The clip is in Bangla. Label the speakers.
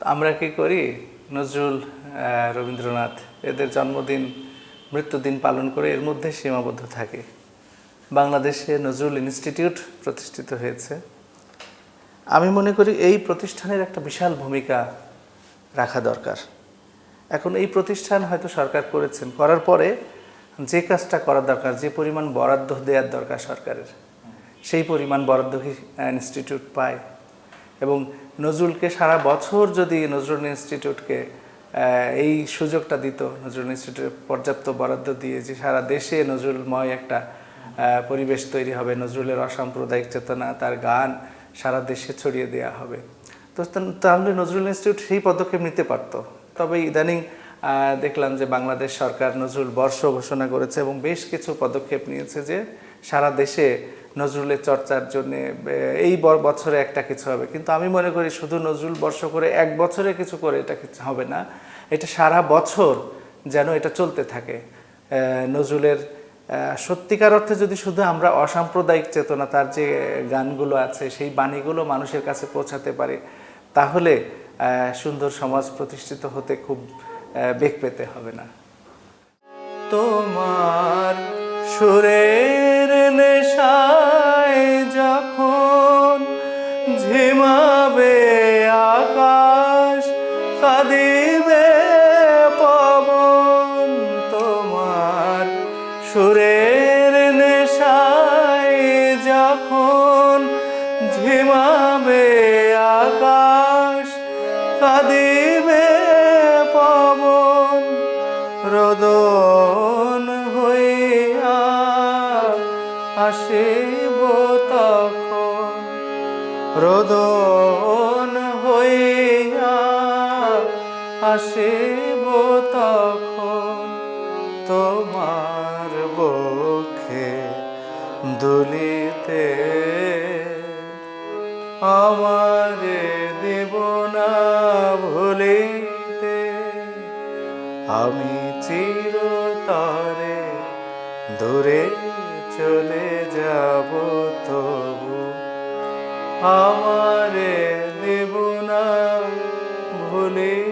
Speaker 1: আমরা কি করি, নজরুল, রবীন্দ্রনাথ এদের জন্মদিন মৃত্যুদিন পালন করে এর মধ্যে সীমাবদ্ধ থাকি। বাংলাদেশে নজরুল ইনস্টিটিউট প্রতিষ্ঠিত হয়েছে। আমি মনে করি এই প্রতিষ্ঠানের একটা বিশাল ভূমিকা রাখা দরকার। এখন এই প্রতিষ্ঠান হয়তো সরকার করেছেন, করার পরে যে কাজটা করা দরকার, যে পরিমাণ বরাদ্দ দেওয়ার দরকার সরকারের, সেই পরিমাণ বরাদ্দ ইনস্টিটিউট পায়। এবং নজরুলকে সারা বছর যদি নজরুল ইনস্টিটিউটকে এই সুযোগটা দিত, নজরুল ইনস্টিটিউটে পর্যাপ্ত বরাদ্দ দিয়ে যে সারা দেশে নজরুলময় একটা পরিবেশ তৈরি হবে, নজরুলের অসাম্প্রদায়িক চেতনা, তার গান সারা দেশে ছড়িয়ে দেওয়া হবে, তো তাহলে নজরুল ইনস্টিটিউট সেই পদক্ষেপ নিতে পারত। তবে ইদানিং দেখলাম যে বাংলাদেশ সরকার নজরুল বর্ষ ঘোষণা করেছে এবং বেশ কিছু পদক্ষেপ নিয়েছে যে সারা দেশে নজরুলের চর্চার জন্য এই বছরে একটা কিছু হবে। কিন্তু আমি মনে করি শুধু নজরুল বর্ষ করে এক বছরে কিছু করে এটা কিছু হবে না, এটা সারা বছর যেন এটা চলতে থাকে। নজরুলের সত্যিকার অর্থে যদি শুধু আমরা অসাম্প্রদায়িক চেতনা, তার যে গানগুলো আছে সেই বাণীগুলো মানুষের কাছে পৌঁছাতে পারি, তাহলে সুন্দর সমাজ প্রতিষ্ঠিত হতে খুব বেগ পেতে হবে না। তোমার সুরের নেশায় যখন ঝিমাবে আকাশ, কাঁদিবে পবন, তোমার সুরের নেশায় যখন ঝিমাবে আকাশ, কাঁদিবে পবন, রোদন হইয়া আসিব তখন, রোদন হইয়া আসিব তখন, তোমার বক্ষে দুলিতে আমারে দেব না ভুলিতে, আমি চিরতরে দূরে চলে যাব তবু আমারে দেব না ভুলিতে।